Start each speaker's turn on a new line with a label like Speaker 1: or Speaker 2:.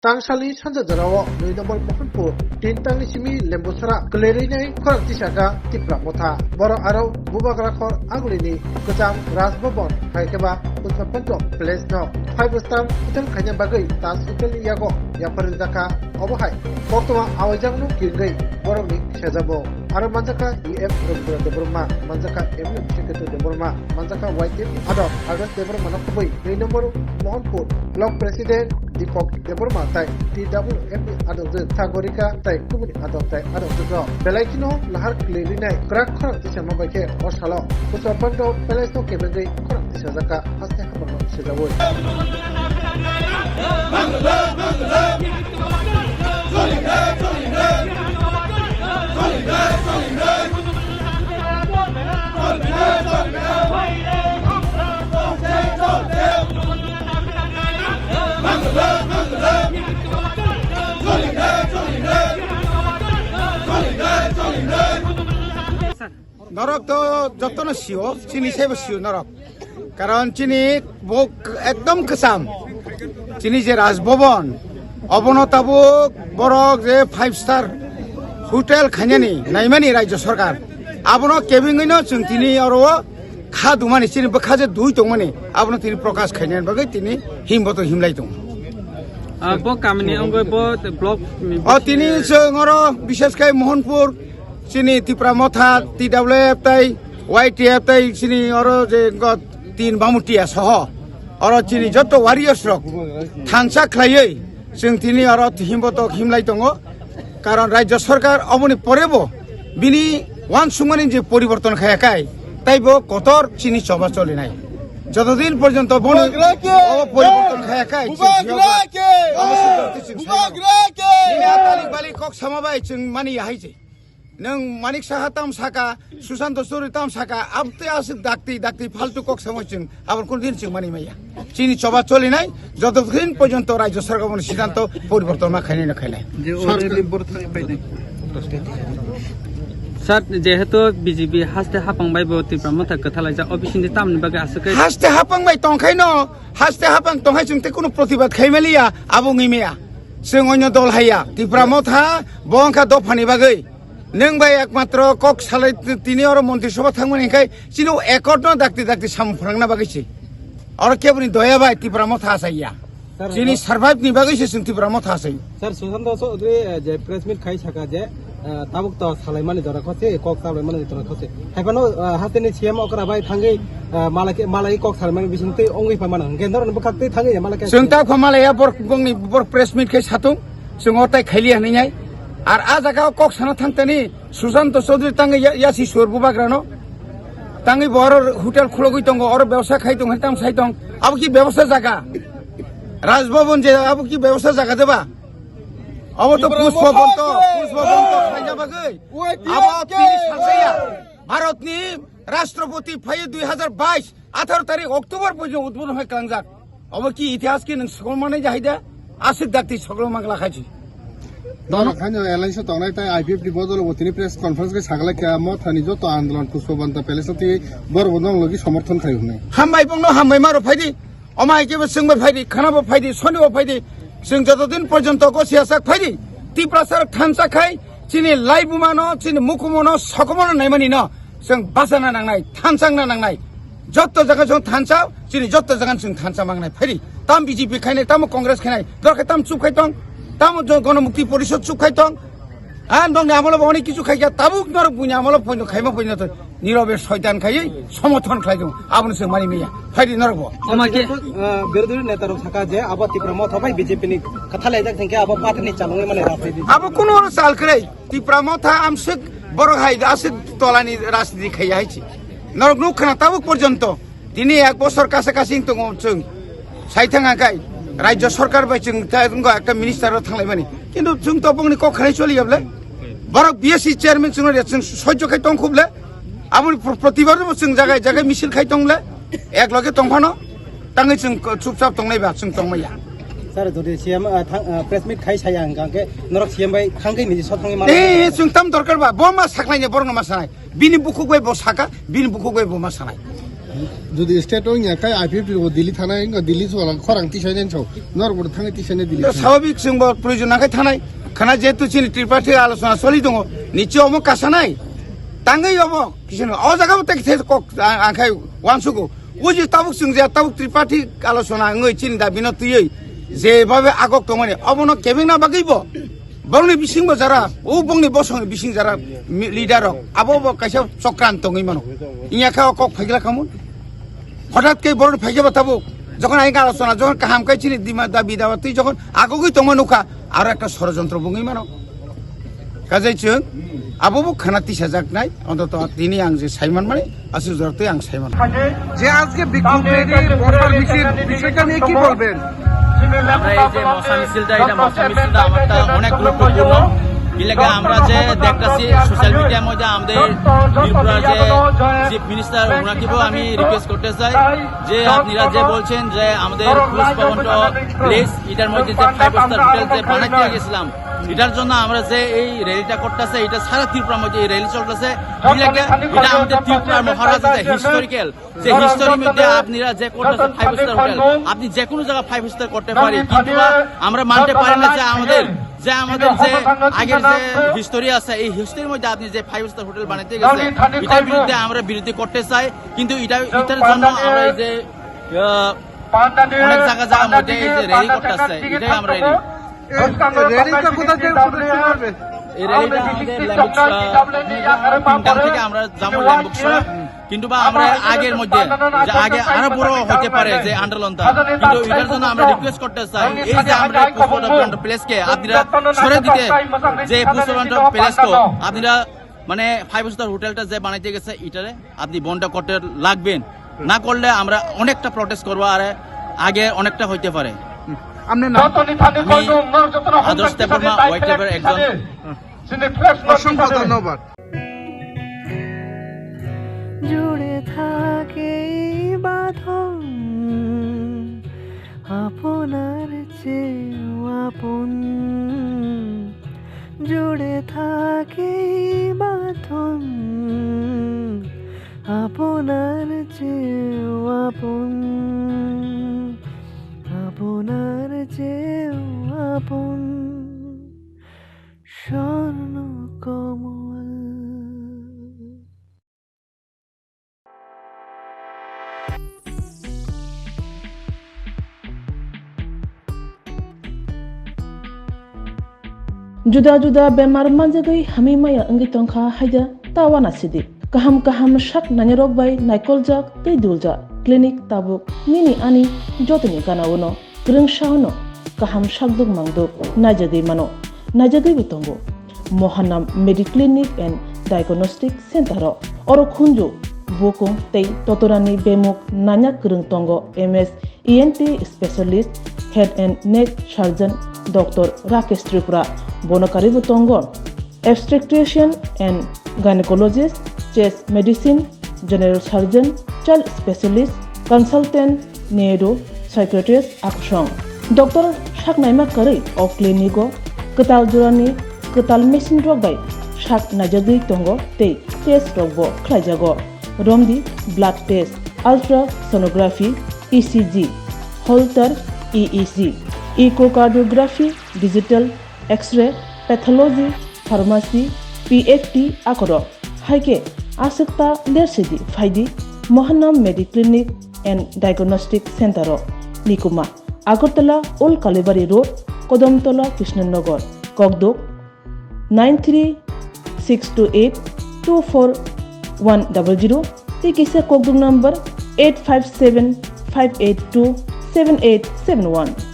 Speaker 1: Tangsali Sanja Jarawa, New Number Mohanpur, Tintang Simi, Lembusara, Galerine, Koratisaka, Tipra Mota, Boro Arrow, Bubagrakor, Agulini, Kutam, Rasbobon, Haikaba, Usapanto, Place Now, 5-star, Itan Kanya Bagay, Tasukal Yago, Yaparizaka, Obohai, Pokuma, Awajang, Kilgay, Boroni, Shazabo, Aramanzaka, EF, de Burma, Manzaka, M. Chicato de Burma, Manzaka White, Adop, Agas de Burma, New Number Mohanpur, Block President, Dipok de Burma, Tai, TWF Adolze, Tagorika, Tai, Kumuni Adoptai, Adolzo, Belakino, Lahar Clearine, Crack Tishamabake, Oshalo, Pusapanto, Pelesto, Kebende, Shazaka, Hastakamo, Shazaway.
Speaker 2: নরক তো যতন শিও চিনি সেব শিও নরক কারণ চিনি একদম কসাম চিনি যে রাজভবন অবনতাবুক বরক যে 5-star হোটেল খাইনি নাইমানি রাজ্য সরকার আবনো কেবিংইনো जों তিনি আরো খাদুমানি চিনি বখাজে দুই দংমানি আবনো তিনি প্রকাশ খাইনান বাগৈ তিনি হিমবত হিমলাই দং
Speaker 3: ব কামনি অঙ্গই ব ব্লক
Speaker 2: তিনি जों আরো বিশেষকৈ মোহনপুর চিনি ত্রিপুরা মথা TWF তাই YTF তাই চিনি আরো যে 3 বামুটিয়া সহ আরো চিনি যত ওয়ারিয়ার্স রক থানসা খাইयै जों তিনি আরো হিমবত হিমলাই দङ কারণ রাজ্য সরকার অবনি পরেবো বিনি ওয়ান সুমানি যে পরিবর্তন খায়াকাই তাইবো কতর চিনি সভা চলে নাই যতদিন পর্যন্ত বনি পরিবর্তন খায়াকাই বালি কক সামাবাই जों মানি হাইছে नों मानिक साहा ताम साका सुशांत सोरी ताम साका आबते आसिक दाक्ति फालतू कक समय जों आबार कोन दिन जों मानि माइया चिनि सभा चलि नाय যতদিন পর্যন্ত রাজ্য সরকারের সিদ্ধান্ত পরিবর্তন মা খাইনি না খাইলাই
Speaker 3: যে অলরেডি বর্তমানে পাইনি স্যার যেহেতু বিজেপি হাসতে হাপাংবাই ত্রিপুরা মথা কথালাই যা অফিসিনি তামনি বাগে আসকে
Speaker 2: হাসতে হাপাংবাই তংখাইनो হাসতে হাপাং তংখাই जों তে কোনো প্রতিবাদ খাইমেলিয়া আবুং ইমেয়া जों অন্য দল হাইয়া ত্রিপুরা মথা বংখা দফানি বাগै नों भाई एकमात्र कक सालाय তিনি और মন্ত্রিসভা থাকবেন এখাই চিনো একট দাক্তি সাম ফরাংনা বাগैছে और केबनि दया भाई ত্রিপুরা মথা আসাইয়া চিনি সার্ভাইভ নি বাগैছে जों ত্রিপুরা মথা আসাই
Speaker 3: স্যার সুশান্ত চৌধুরী যে প্রেস মিট খাই থাকা যে তাবুক তো সালাই মানে ধরা খছে কক সালাই মানে ধরা খছে হাইপানো হাতেনি সিএম অকরা ভাই থাঙ্গै মালাই কক সালাই মানে বিসুনতে অঙ্গै পামানা गेन्दर बखाते थाङै मालाके
Speaker 2: जों ता खमालाया बर गंनि बर प्रेस मिट खाय साथुं जों अटाय खाइलिया हनैनाय আর আ জায়গা কক সানা থাকতেনি সুশান্ত চৌধুরী তাঙ্গে ইয়াসি সরবু বাগ্রানো তাঙ্গে বড় হোটেল খুলগই দङ আর ব্যবসা খাইতং হেতাম সাইতং আবো কি ব্যবসা জায়গা রাজভবন যে আবো কি ব্যবসা জায়গা দেবা আবো তো পুষ্পবন্ত খাইজা বাগৈ আবো তিনি সাজাইয়া ভারতনি রাষ্ট্রপতি ফাই 2022 18 তারিখ অক্টোবর পর্যন্ত উদ্বোধন হয় কাংজাক আবো কি ইতিহাস কি নং সকল মানে যাইদা আসিক দাক্তি সকল মাগলা খাইছি
Speaker 4: Dono Alliance tonai tai IPF di bodol wotini press conference ke sagala kya mothani joto andolon puspobanta pelesati borbodong logi সমর্থন খাই হুনে
Speaker 2: হামবাই বংনো হামবাই মারো ফাইদি অমাই কেবে সিংবা ফাইদি খানাবো ফাইদি সনিবো ফাইদি সিং যতদিন পর্যন্ত গসিয়াসাক ফাইদি ত্রিপ্রাসার থানসা খাই চিনি লাইবুমানো চিনি মুকুমনো সকমনো নাইমানি ন जों বাসানা নাংনাই থানসাংনা নাংনাই যত জায়গা जों থানসাও চিনি যত জায়গা जों থানসা মাংনাই ফাইদি তাম বিজেপি খাইনাই তাম কংগ্রেস খাইনাই দরকার তাম চুপ খাইতং তাম গণমুক্তি পরিষদ চুপ খাইতং দংনি আমল অনেক কিছু খাইয়া তাবুক নরক বুঝি আমল পয়ন খাইমা পয়ন তো নীরবে শয়তান খাইয়ে সমর্থন খাইদং আপনি সে মানি মিয়া ফাইদি নরক
Speaker 3: আমাকে বিরোধী নেতার থাকা যে আবার ত্রিপুরা মথা ভাই বিজেপি নি কথা লাইজাক থেকে আবার পাঠনি চালুই মানে রাজনীতি
Speaker 2: আবো কোন চাল করে ত্রিপুরা মথা আমসে বড় হাই আসে তলানি রাজনীতি খাইয়া হাইছি নরক নুখনা তাবুক পর্যন্ত তিনি 1 বছর কাছাকাছি তো जों সাইথাঙ্গা গাই রাজ্য সরকার বাই जों একটা মিনিস্টার থাংলাই মানে কিন্তু जों তো বংনি কখানি চলি যাবলে বড় বিএসসি চেয়ারম্যান जों সহ্য খাই তং খুবলে আপনি প্রতিবার जों জায়গায় মিছিল খাই তংলে এক লগে তংফানো তাঙ্গै जों চুপচাপ তংনাইবা जों তংমাইয়া
Speaker 3: স্যার যদি সিএম প্রেস মিট খাই ছায়া গাंके নরক সিএম ভাই থাঙ্গै মিজি সথাঙ্গै
Speaker 2: মানে जों তাম দরকার বা বমা সাকলাইনে বরং মা সানাই বিনি বুকুগৈ ব সাকা বিনি বুকুগৈ বমা সানাই
Speaker 4: যদি স্টেটও ইয়াকাই আইপিএফটি দিল্লি থানায় দিল্লি খরাং টিসাইনেন সব নরবর থানায় টিসাইনে দিল্লি
Speaker 2: স্বাভাবিক जोंबो प्रयोजन नाखाय थानाय खाना जेहेतु जोंनि त्रिपाठी आलोचना सोलि दङ निश्चय अमो कासानाय ताङै अमो किसुनो अ जागाबो तेखे कक आखाय वानसुगो उजि ताबुक जों जे ताबुक त्रिपाठी आलोचना ngै चिन दा बिनो तुयै जेबाबे आगक दङने अबनो केबिना बागैबो बंनि बिसिंबो जारा ओ बंनि बसंनि बिसिं जारा लिडार आबो काइसा चक्रान्त दङै मानो इयाखा कक फाइगला खामु हठाৎ কে বড় ফাইকে বাতাবো যখন আইন আলোচনা যখন কাহাম কাইছিনি দিমা দাবি দাওয়া তুই যখন আগগই তমা নুখা আর একটা ষড়যন্ত্র বুঙি মানো কাজেই जों আবুবু খানাতি সাজাক নাই অন্তত তিনি আং যে সাইমান মানে আসু জরতে আং সাইমান
Speaker 1: যে আজকে বিক্ষোভ রেলি বর্ষার বিষয়টা নিয়ে কি বলবেন
Speaker 5: আমরা এই যে মশা মিছিলটা আমারটা অনেক গুরুত্বপূর্ণ এলাকা আমরা যে দেখতেছি সোশ্যাল মিডিয়ার মধ্যে আমাদের ত্রিপুরার যে চিফ মিনিস্টার ওনাকেও আমি রিকোয়েস্ট করতে চাই যে আপনারা যে বলছেন যে আমাদের পুষ্পবন্ত প্লেস এটার মধ্যে যে 5 স্টার হোটেল যে বানাইতে গেছিলাম এটার জন্য আমরা যে এই র্যালিটা করতেছে এটা সারা ত্রিপুরার মধ্যে এই র্যালি চলতেছে এলাকা এটা আমাদের ত্রিপুরার মহারাজা যে হিস্টোরিক্যাল যে হিস্টোরির মধ্যে আপনারা যে করতেছে 5 স্টার হোটেল আপনি যে কোনো জায়গা 5 স্টার করতে পারি কিন্তু আমরা মানতে পারি না যে আমাদের যে আগের যে হিস্টোরি আছে এই হিস্টোরির মধ্যে আপনি যে 5 স্টার হোটেল বানাইতে গেছে এটার বিরুদ্ধে আমরা বিরোধী করতে চাই কিন্তু এটার জন্য আমরা এই যে অনেক জায়গা মধ্যে এই যে র্যালি করতেছে এটাই আমরা
Speaker 1: রেলিটা কোথা থেকে শুরু হবে
Speaker 5: এই র্যালিটা আমাদের ল্যাম্বুকসা থেকে আমরা যাবো ল্যাম্বুকসা কিন্তু বা আমরা আগের মধ্যে যে আগে আরো বড় হতে পারে যে আন্দোলনটা কিন্তু এটার জন্য আমরা রিকোয়েস্ট করতে চাই এই যে আমরা পুষ্পবন্ত প্লেসকে আপনারা সরে দিতে যে পুষ্পবন্ত প্লেসকে আপনারা মানে 5 স্টার হোটেলটা যে বানাইতে গেছে এটারে আপনি বন্ধ করতে লাগবেন না করলে আমরা অনেকটা প্রটেস্ট করব আর আগে অনেকটা হইতে পারে আদর্শ দেববর্মা হোয়াইট লেবার একজন
Speaker 1: অসংখ্য ধন্যবাদ
Speaker 6: জুড়ে থাকে বাঁধন আপনার চেয়েও আপন জুড়ে থাকে বাঁধন আপনার চেয়েও আপন আপনার চেয়েও আপন স্বর্ণ কমল
Speaker 7: जुदा-जुदा बेमार manjagai hamimaya anggi tongkha haida tawana sidi kaham shak nanyarok bai naikoljak tei duljak klinik tabuk nini ani jotoni ganawono grengshawno kaham shakduk mangduk najagei mano najagei butongo mohanam mediclinic and diagnostic center oro khunju bokong tei totorani bemuk nanya krung tongo ms ent specialist head and neck surgeon Dr. Rakesh Tripura Bonokari Butongo, obstetrician and gynecologist, chest medicine, general surgeon, child specialist, consultant, neuro, psychiatrist, Akshong. Dr. Shaknaima Kari of Clinico, Katal Jurani, Katal Machine Drug by Shak Najadi Tongo, Te, Test Rogbo, Klajago, Romdi, blood test, ultrasonography, ECG, Holter, EEG. Echocardiography, digital, X-ray, pathology, pharmacy, PFT, akoro. Haike asukta lersidi faidi Mohanam Mediclinic and Diagnostic Center Nikuma Agartala Old Kalibari Road, Kodamtola, Krishnanagar, Kogdok 93-628-24100. Tikisa Kogdok number 857-582-7871.